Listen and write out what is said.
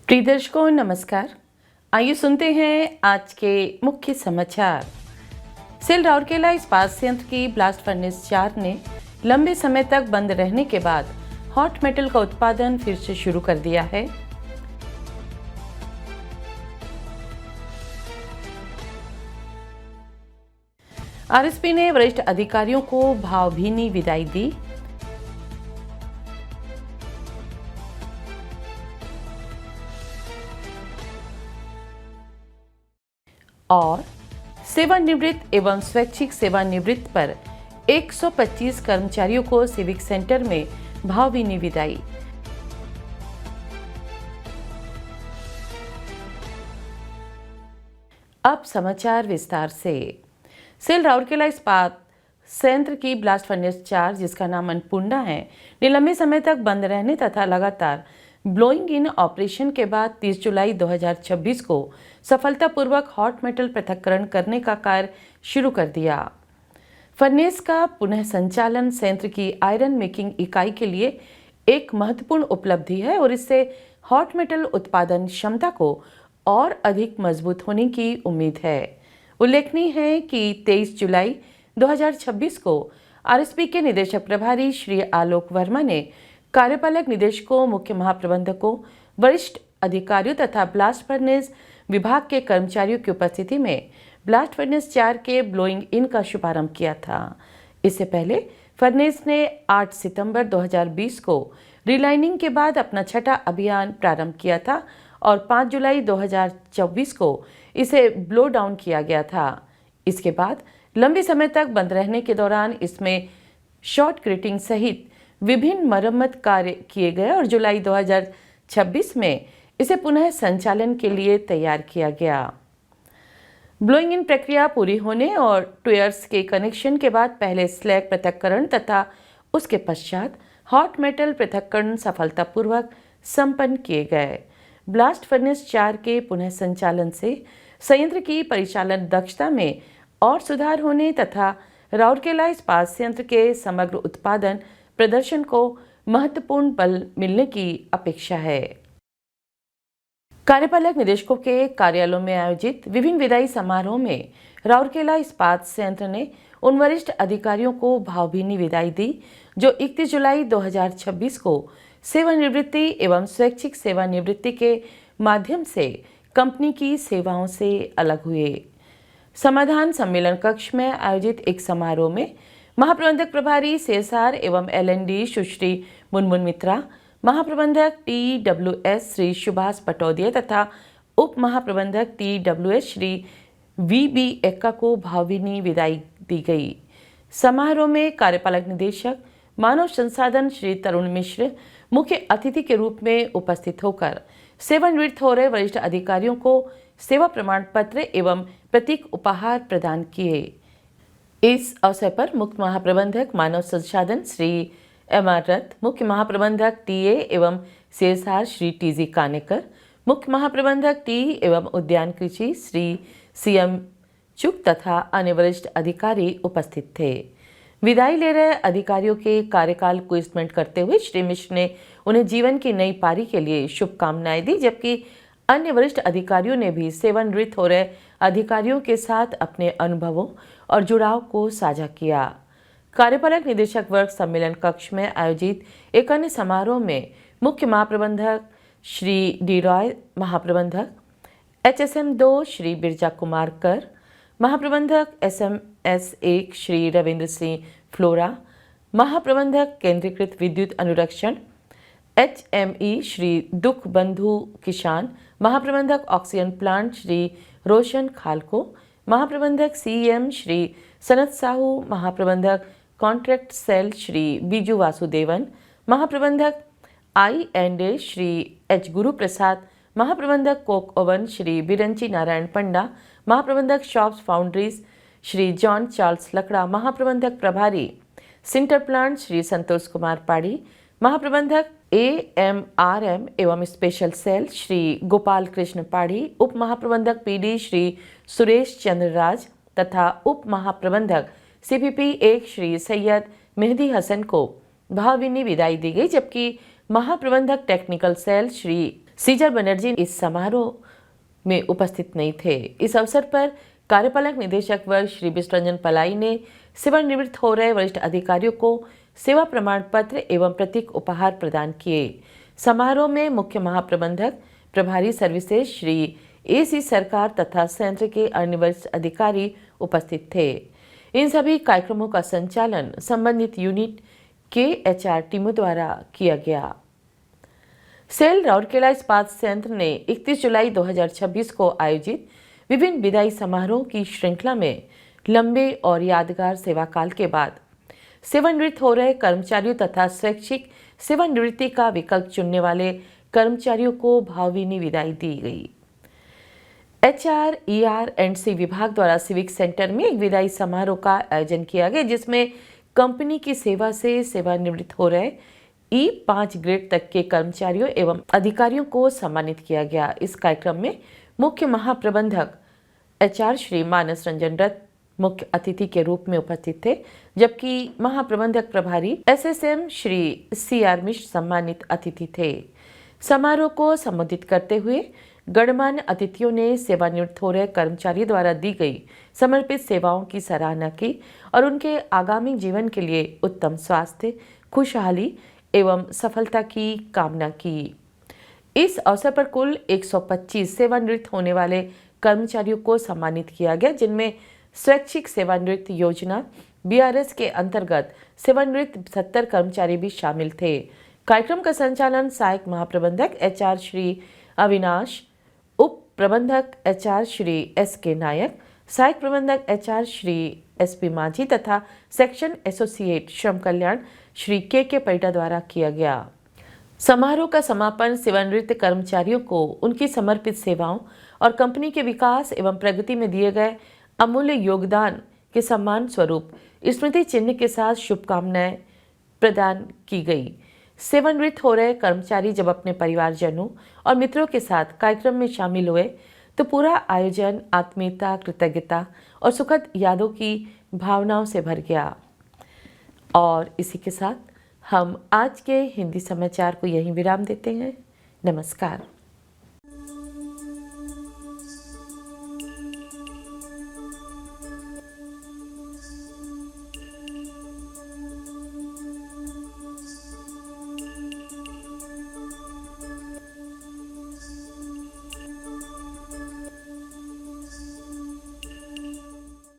प्रिय दर्शकों नमस्कार। आइए सुनते हैं आज के मुख्य समाचार। सेल राउरकेला इस्पात संयंत्र की ब्लास्ट फर्नेस 4 ने लंबे समय तक बंद रहने के बाद हॉट मेटल का उत्पादन फिर से शुरू कर दिया है। आरएसपी ने वरिष्ठ अधिकारियों को भावभीनी विदाई दी। और सेवानिवृत्त एवं स्वैच्छिक सेवानिवृत्त पर 125 कर्मचारियों को सिविक सेंटर में भावभीनी विदाई। अब समाचार विस्तार से। सेल राउरकेला इस्पात संयंत्र की ब्लास्ट फर्नेस 4, जिसका नाम अन्नपूर्णा है, ने लंबे समय तक बंद रहने तथा लगातार ब्लोइंग इन ऑपरेशन के बाद 30 जुलाई 2026 को सफलतापूर्वक हॉट मेटल पृथक्करण करने का कार्य शुरू कर दिया। फर्नेस का पुनः संचालन संयंत्र की आयरन मेकिंग इकाई के लिए एक महत्वपूर्ण उपलब्धि है और इससे हॉट मेटल उत्पादन क्षमता को और अधिक मजबूत होने की उम्मीद है। उल्लेखनीय है कि 23 जुलाई 2026 को आरएसपी के निदेशक प्रभारी श्री आलोक वर्मा ने कार्यपालक निदेशकों, मुख्य महाप्रबंधकों, वरिष्ठ अधिकारियों तथा ब्लास्ट फर्नेस विभाग के कर्मचारियों की उपस्थिति में ब्लास्ट फर्नेस 4 के ब्लोइंग इन का शुभारंभ किया था। इससे पहले फर्नेस ने 8 सितंबर 2020 को रिलाइनिंग के बाद अपना छठा अभियान प्रारंभ किया था और 5 जुलाई 2024 को इसे ब्लो डाउन किया गया था। इसके बाद लंबे समय तक बंद रहने के दौरान इसमें शॉर्ट ग्रेटिंग सहित विभिन्न मरम्मत कार्य किए गए और जुलाई 2026 में इसे पुनः संचालन के लिए तैयार किया गया। ब्लोइंग इन प्रक्रिया पूरी होने और टूयर्स के कनेक्शन के बाद पहले स्लैग पृथक्करण तथा उसके पश्चात हॉट मेटल पृथक्करण सफलतापूर्वक संपन्न किए गए। ब्लास्ट फर्नेस 4 के पुनः संचालन से संयंत्र की परिचालन दक्षता में और सुधार होने तथा राउरकेला इस्पात संयंत्र के समग्र उत्पादन प्रदर्शन को महत्वपूर्ण बल मिलने की अपेक्षा है। कार्यपालक निदेशकों के कार्यालयों में आयोजित विभिन्न विदाई समारोह में राउरकेला इस्पात संयंत्र ने उन वरिष्ठ अधिकारियों को भावभीनी विदाई दी जो 31 जुलाई 2026 को सेवानिवृत्ति एवं स्वैच्छिक सेवानिवृत्ति के माध्यम से कंपनी की सेवाओं से अलग हुए। समाधान सम्मेलन कक्ष में आयोजित एक समारोह में महाप्रबंधक प्रभारी सीएसआर एवं एलएनडी सुश्री मुनमुन मित्रा, महाप्रबंधक टीडब्ल्यूएस श्री सुभाष पटौदिया तथा उप महाप्रबंधक टीडब्ल्यूएस श्री वीबी एक्का को भावभीनी विदाई दी गई। समारोह में कार्यपालक निदेशक मानव संसाधन श्री तरुण मिश्र मुख्य अतिथि के रूप में उपस्थित होकर सेवानिवृत्त हो रहे वरिष्ठ अधिकारियों को सेवा प्रमाण पत्र एवं प्रतीक उपहार प्रदान किए। इस अवसर पर मुख्य महाप्रबंधक मानव संसाधन श्री एम.आर. रथ, मुख्य महाप्रबंधक टीए एवं सीएसआर श्री टीजी कानेकर, मुख्य महाप्रबंधक टी एवं उद्यान कृषि श्री सीएम चुक तथा अन्य वरिष्ठ अधिकारी उपस्थित थे। विदाई ले रहे अधिकारियों के कार्यकाल को स्मरण करते हुए श्री मिश्र ने उन्हें जीवन की नई पारी के लिए शुभकामनाएं दी, जबकि अन्य वरिष्ठ अधिकारियों ने भी सेवानिवृत्त हो रहे अधिकारियों के साथ अपने अनुभवों और जुड़ाव को साझा किया। कार्यपालक निदेशक वर्ग सम्मेलन कक्ष में आयोजित एक अन्य समारोह में मुख्य महाप्रबंधक श्री डी रॉय, महाप्रबंधक HSM 2 श्री बिरजा कुमार कर, महाप्रबंधक SMS 1 श्री रविंद्र सिंह फ्लोरा, महाप्रबंधक केंद्रीकृत विद्युत अनुरक्षण HME श्री दुख बंधु किसान, महाप्रबंधक ऑक्सीजन प्लांट श्री रोशन खालको, महाप्रबंधक CEM श्री सनत साहू, महाप्रबंधक कॉन्ट्रैक्ट सेल श्री बीजू वासुदेवन, महाप्रबंधक I&A श्री H गुरु प्रसाद, महाप्रबंधक कोक ओवन श्री बिरंची नारायण पंडा, महाप्रबंधक shops foundries Shri John Charles Lakra, महाप्रबंधक प्रभारी सिंटर प्लांट श्री संतोष कुमार पाड़ी, महाप्रबंधक AMRM एवं स्पेशल सेल श्री गोपाल कृष्ण पाड़ी, उप महाप्रबंधक PD श्री सुरेश चंद्र राज तथा उप महाप्रबंधक CPP 1 श्री सैयद मेहदी हसन को भावभीनी विदाई दी गई, जबकि महाप्रबंधक technical cell Shri Caesar Banerjee इस समारोह में उपस्थित नहीं थे। इस अवसर पर कार्यपालक निदेशक वर्ग श्री विष्णुरंजन पलाई ने सेवानिवृत्त हो रहे वरिष्ठ अधिकारियों को सेवा प्रमाण पत्र एवं प्रतीक उपहार प्रदान किए। समारोह में मुख्य महाप्रबंधक प्रभारी सर्विसेज श्री AC सरकार तथा संयंत्र के अन्य वरिष्ठ अधिकारी उपस्थित थे। इन सभी कार्यक्रमों का संचालन संबंधित यूनिट के HR टीमों द्वारा किया गया। सेल राउरकेला इस्पात संयंत्र ने 31 जुलाई 2026 को आयोजित विभिन्न विदाई समारोह की श्रृंखला में लंबे और यादगार सेवा काल के बाद सेवानिवृत्त हो रहे कर्मचारियों तथा स्वैच्छिक सेवानिवृत्ति का विकल्प चुनने वाले कर्मचारियों को भावभीनी विदाई दी गई। HR, ER एंड C विभाग द्वारा सिविक सेंटर में एक विदाई समारोह का आयोजन किया गया, जिसमें कंपनी की सेवा से सेवानिवृत्त हो रहे E5 ग्रेड तक के कर्मचारियों एवं अधिकारियों को सम्मानित किया गया। इस कार्यक्रम में मुख्य महाप्रबंधक HR श्री मानस रंजन रथ मुख्य अतिथि के रूप में उपस्थित थे, जबकि महाप्रबंधक प्रभारी SSM श्री CR मिश्र सम्मानित अतिथि थे। समारोह को संबोधित करते हुए गणमान्य अतिथियों ने सेवानिवृत्त हो रहे कर्मचारियों द्वारा दी गई समर्पित सेवाओं की सराहना की और उनके आगामी जीवन के लिए उत्तम स्वास्थ्य, खुशहाली एवं सफलता की कामना की। इस अवसर पर कुल 125 सेवानिवृत्त होने वाले कर्मचारियों को सम्मानित किया गया, जिनमें स्वैच्छिक सेवानिवृत्त योजना BRS के अंतर्गत सेवानिवृत्त 70 कर्मचारी भी शामिल थे। कार्यक्रम का संचालन सहायक महाप्रबंधक HR श्री अविनाश, उप प्रबंधक HR श्री SK नायक, सहायक प्रबंधक HR श्री SP माझी तथा सेक्शन एसोसिएट श्रम कल्याण श्री KK पैटा द्वारा किया गया। समारोह का समापन सेवानिवृत्त कर्मचारियों को उनकी समर्पित सेवाओं और कंपनी के विकास एवं प्रगति में दिए गए अमूल्य योगदान के सम्मान स्वरूप स्मृति चिन्ह के साथ शुभकामनाएं प्रदान की गई। सेवानिवृत्त हो रहे कर्मचारी जब अपने परिवारजनों और मित्रों के साथ कार्यक्रम में शामिल हुए तो पूरा आयोजन आत्मीयता, कृतज्ञता और सुखद यादों की भावनाओं से भर गया। और इसी के साथ हम आज के हिंदी समाचार को यहीं विराम देते हैं। नमस्कार।